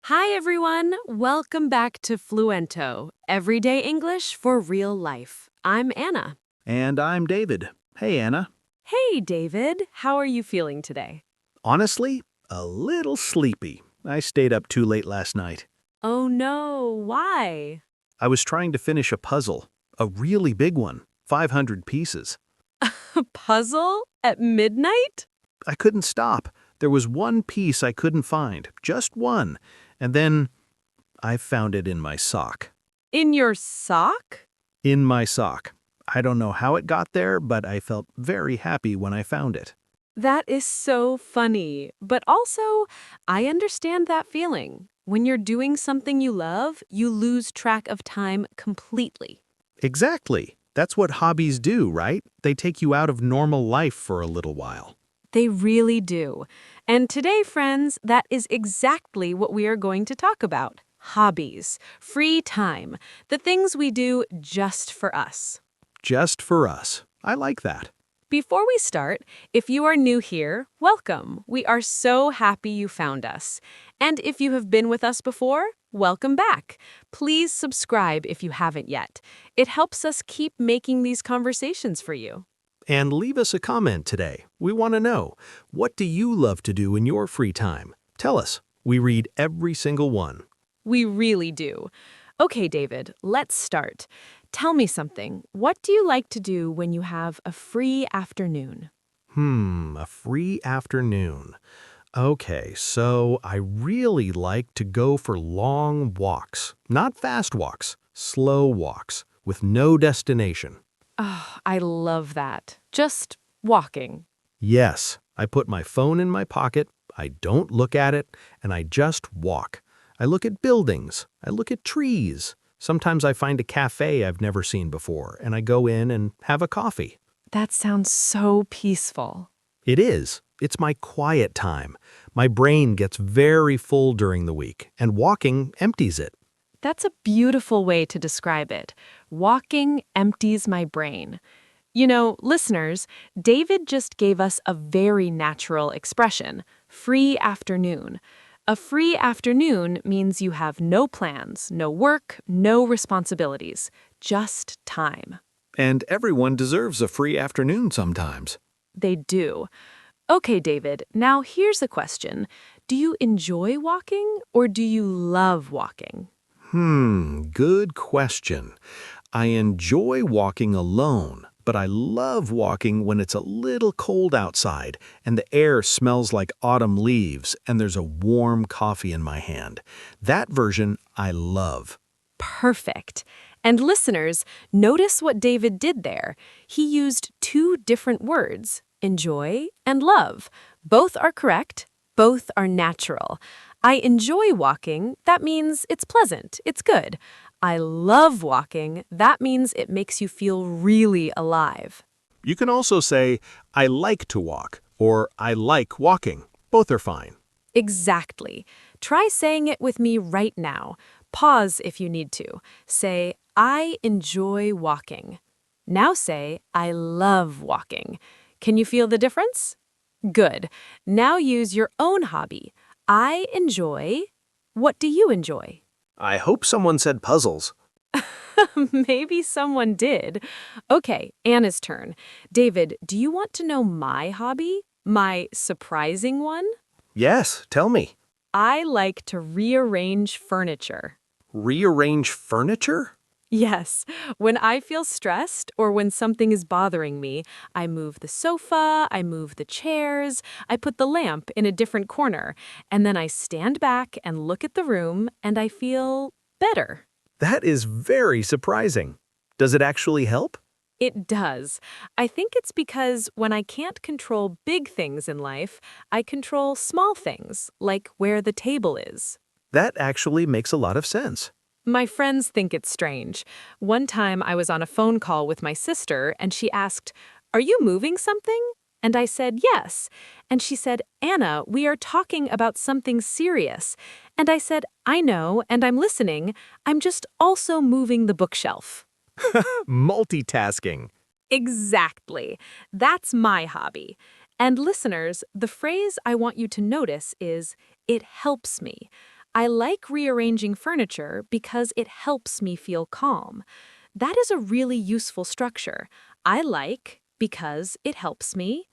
Hi everyone, welcome back to Fluento, everyday English for real life. I'm Anna. And I'm David. Hey, Anna. Hey David, how are you feeling today? Honestly, a little sleepy. I stayed up too late last night. Oh no, why? I was trying to finish a puzzle, a really big one, 500 pieces. A puzzle at midnight? I couldn't stop. There was one piece I couldn't find, just one. And then I found it in my sock. In your sock? In my sock. I don't know how it got there, but I felt very happy when I found it. That is so funny, but also, I understand that feeling. When you're doing something you love, you lose track of time completely. Exactly. That's what hobbies do, right? They take you out of normal life for a little while. They really do. And today, friends, that is exactly what we are going to talk about. Hobbies, free time, the things we do just for us. Just for us. I like that. Before we start, if you are new here, welcome. We are so happy you found us. And if you have been with us before, welcome back. Please subscribe if you haven't yet. It helps us keep making these conversations for you. And leave us a comment today. We want to know, what do you love to do in your free time? Tell us. We read every single one. We really do. Okay, David, let's start. Tell me something. What do you like to do when you have a free afternoon? A free afternoon. Okay, so I really like to go for long walks. Not fast walks, slow walks, with no destination. Oh, I love that. Just walking. Yes, I put my phone in my pocket, I don't look at it, and I just walk. I look at buildings, I look at trees. Sometimes I find a cafe I've never seen before, and I go in and have a coffee. That sounds so peaceful. It is. It's my quiet time. My brain gets very full during the week, and walking empties it. That's a beautiful way to describe it. Walking empties my brain. You know, listeners, David just gave us a very natural expression, free afternoon. A free afternoon means you have no plans, no work, no responsibilities, just time. And everyone deserves a free afternoon sometimes. They do. Okay, David, now here's a question. Do you enjoy walking or do you love walking? Good question. I enjoy walking alone, but I love walking when it's a little cold outside and the air smells like autumn leaves and there's a warm coffee in my hand. That version I love. Perfect. And listeners, notice what David did there. He used two different words, enjoy and love. Both are correct. Both are natural. I enjoy walking. That means it's pleasant. It's good. I love walking. That means it makes you feel really alive. You can also say, I like to walk, or I like walking. Both are fine. Exactly. Try saying it with me right now. Pause if you need to. Say, I enjoy walking. Now say, I love walking. Can you feel the difference? Good. Now use your own hobby. I enjoy. What do you enjoy? I hope someone said puzzles. Maybe someone did. Okay, Anna's turn. David, do you want to know my hobby? My surprising one? Yes, tell me. I like to rearrange furniture. Rearrange furniture? Yes, when I feel stressed or when something is bothering me, I move the sofa, I move the chairs, I put the lamp in a different corner, and then I stand back and look at the room and I feel better. That is very surprising. Does it actually help? It does. I think it's because when I can't control big things in life, I control small things, like where the table is. That actually makes a lot of sense. My friends think it's strange. One time I was on a phone call with my sister and she asked, "Are you moving something?" And I said, "Yes." And she said, "Anna, we are talking about something serious." And I said, "I know, and I'm listening. I'm just also moving the bookshelf." Multitasking. Exactly. That's my hobby. And listeners, the phrase I want you to notice is, it helps me. I like rearranging furniture because it helps me feel calm. That is a really useful structure. I like because it helps me.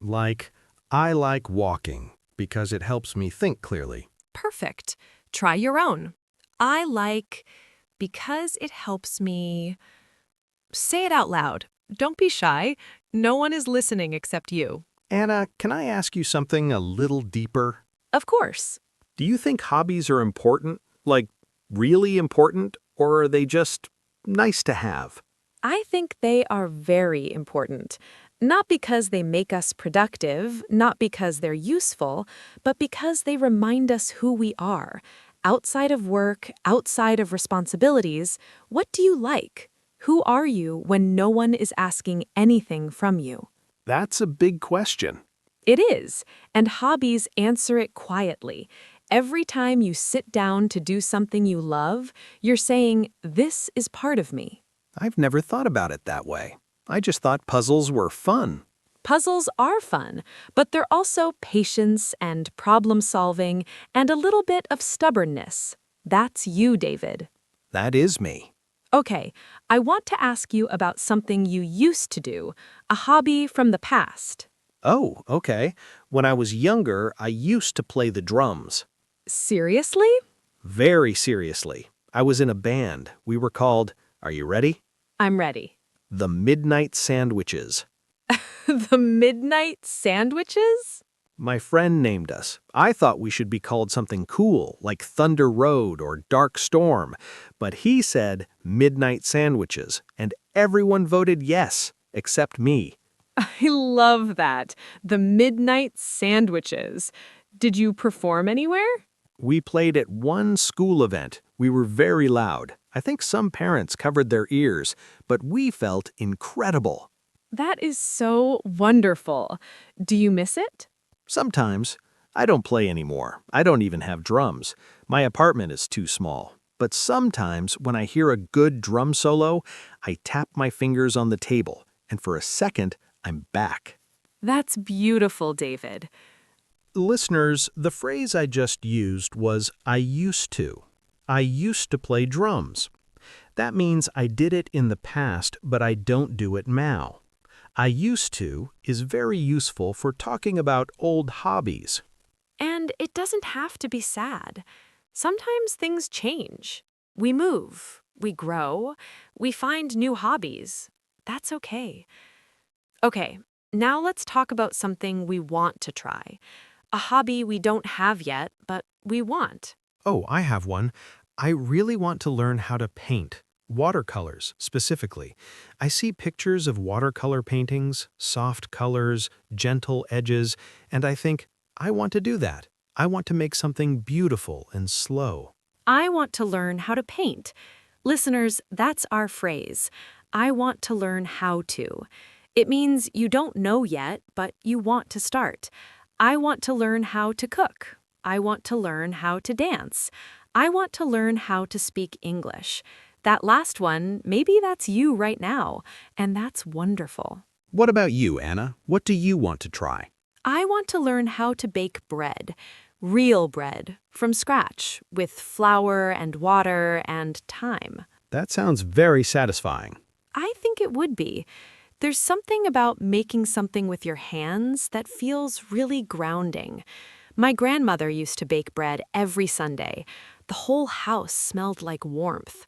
Like, I like walking because it helps me think clearly. Perfect. Try your own. I like because it helps me. Say it out loud. Don't be shy. No one is listening except you. Anna, can I ask you something a little deeper? Of course. Do you think hobbies are important? Like, really important? Or are they just nice to have? I think they are very important. Not because they make us productive, not because they're useful, but because they remind us who we are. Outside of work, outside of responsibilities, what do you like? Who are you when no one is asking anything from you? That's a big question. It is, and hobbies answer it quietly. Every time you sit down to do something you love, you're saying, "This is part of me." I've never thought about it that way. I just thought puzzles were fun. Puzzles are fun, but they're also patience and problem solving and a little bit of stubbornness. That's you, David. That is me. Okay, I want to ask you about something you used to do, a hobby from the past. Oh, okay. When I was younger, I used to play the drums. Seriously? Very seriously. I was in a band. We were called, are you ready? I'm ready. The Midnight Sandwiches. The Midnight Sandwiches? My friend named us. I thought we should be called something cool, like Thunder Road or Dark Storm, but he said Midnight Sandwiches, and everyone voted yes, except me. I love that. The Midnight Sandwiches. Did you perform anywhere? We played at one school event. We were very loud. I think some parents covered their ears, but we felt incredible. That is so wonderful. Do you miss it? Sometimes. I don't play anymore. I don't even have drums. My apartment is too small. But sometimes when I hear a good drum solo, I tap my fingers on the table, and for a second, I'm back. That's beautiful, David. Listeners, the phrase I just used was I used to. I used to play drums. That means I did it in the past, but I don't do it now. I used to is very useful for talking about old hobbies. And it doesn't have to be sad. Sometimes things change. We move, we grow, we find new hobbies. That's okay. Okay, now let's talk about something we want to try. A hobby we don't have yet, but we want. Oh, I have one. I really want to learn how to paint. Watercolors, specifically. I see pictures of watercolor paintings, soft colors, gentle edges, and I think, I want to do that. I want to make something beautiful and slow. I want to learn how to paint. Listeners, that's our phrase. I want to learn how to. It means you don't know yet, but you want to start. I want to learn how to cook. I want to learn how to dance. I want to learn how to speak English. That last one, maybe that's you right now, and that's wonderful. What about you, Anna? What do you want to try? I want to learn how to bake bread, real bread, from scratch, with flour and water and time. That sounds very satisfying. I think it would be. There's something about making something with your hands that feels really grounding. My grandmother used to bake bread every Sunday. The whole house smelled like warmth.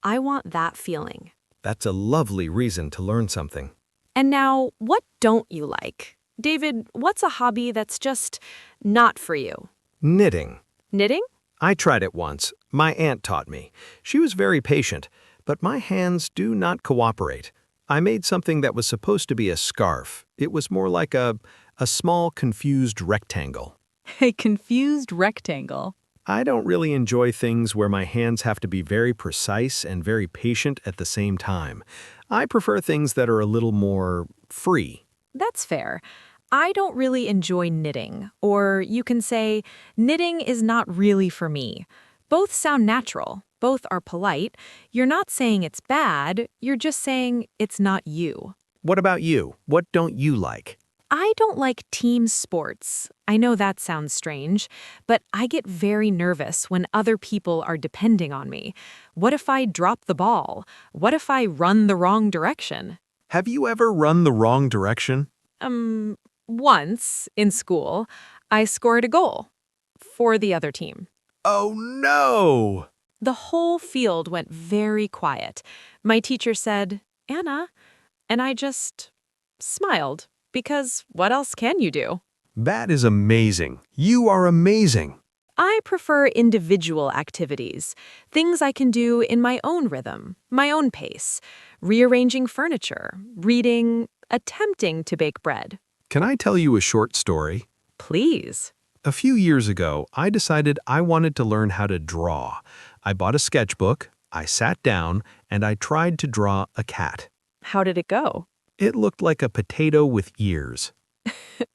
I want that feeling. That's a lovely reason to learn something. And now, what don't you like? David, what's a hobby that's just not for you? Knitting. Knitting? I tried it once. My aunt taught me. She was very patient, but my hands do not cooperate. I made something that was supposed to be a scarf. It was more like a small, confused rectangle. A confused rectangle. I don't really enjoy things where my hands have to be very precise and very patient at the same time. I prefer things that are a little more free. That's fair. I don't really enjoy knitting, or you can say, knitting is not really for me. Both sound natural. Both are polite. You're not saying it's bad, you're just saying it's not you. What about you? What don't you like? I don't like team sports. I know that sounds strange, but I get very nervous when other people are depending on me. What if I drop the ball? What if I run the wrong direction? Have you ever run the wrong direction? Once in school, I scored a goal for the other team. Oh no! The whole field went very quiet. My teacher said, "Anna," and I just smiled, because what else can you do? That is amazing. You are amazing. I prefer individual activities, things I can do in my own rhythm, my own pace, rearranging furniture, reading, attempting to bake bread. Can I tell you a short story? Please. A few years ago, I decided I wanted to learn how to draw. I bought a sketchbook, I sat down, and I tried to draw a cat. How did it go? It looked like a potato with ears.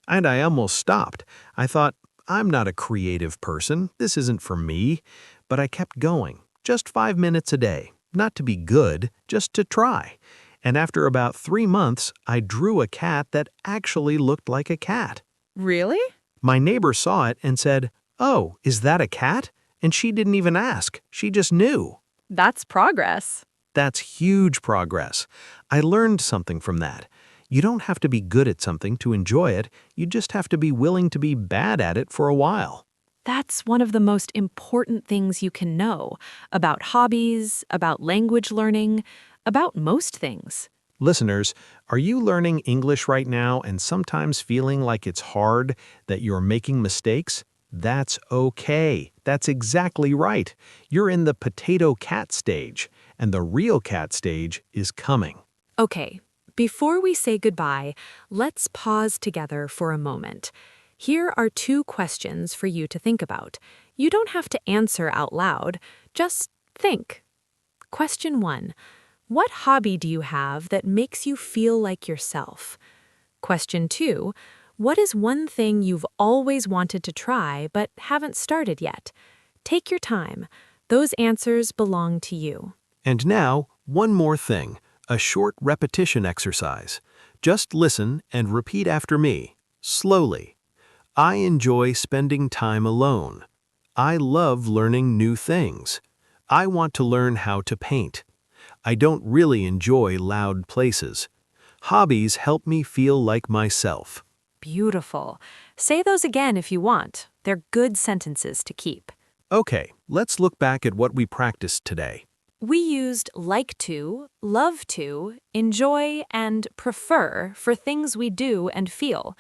And I almost stopped. I thought, I'm not a creative person. This isn't for me. But I kept going, just 5 minutes a day. Not to be good, just to try. And after about 3 months, I drew a cat that actually looked like a cat. Really? My neighbor saw it and said, "Oh, is that a cat?" And she didn't even ask. She just knew. That's progress. That's huge progress. I learned something from that. You don't have to be good at something to enjoy it. You just have to be willing to be bad at it for a while. That's one of the most important things you can know about hobbies, about language learning, about most things. Listeners, are you learning English right now and sometimes feeling like it's hard, that you're making mistakes? That's okay. That's exactly right. You're in the potato cat stage, and the real cat stage is coming. Okay, before we say goodbye, let's pause together for a moment. Here are 2 questions for you to think about. You don't have to answer out loud, just think. Question 1. What hobby do you have that makes you feel like yourself? Question 2. What is one thing you've always wanted to try but haven't started yet? Take your time. Those answers belong to you. And now, one more thing, a short repetition exercise. Just listen and repeat after me, slowly. I enjoy spending time alone. I love learning new things. I want to learn how to paint. I don't really enjoy loud places. Hobbies help me feel like myself. Beautiful. Say those again if you want. They're good sentences to keep. Okay, let's look back at what we practiced today. We used like to, love to, enjoy, and prefer for things we do and feel.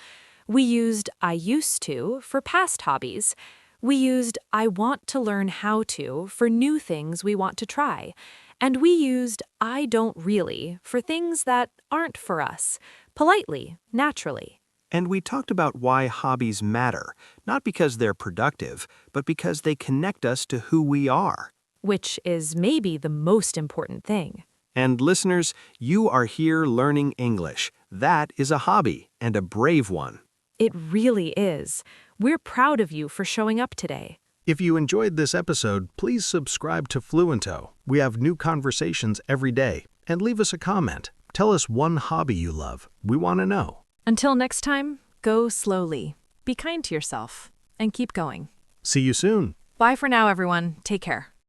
We used I used to for past hobbies. We used I want to learn how to for new things we want to try. And we used I don't really for things that aren't for us, politely, naturally. And we talked about why hobbies matter, not because they're productive, but because they connect us to who we are. Which is maybe the most important thing. And listeners, you are here learning English. That is a hobby, and a brave one. It really is. We're proud of you for showing up today. If you enjoyed this episode, please subscribe to Fluento. We have new conversations every day. And leave us a comment. Tell us one hobby you love. We want to know. Until next time, go slowly, be kind to yourself, and keep going. See you soon. Bye for now, everyone. Take care.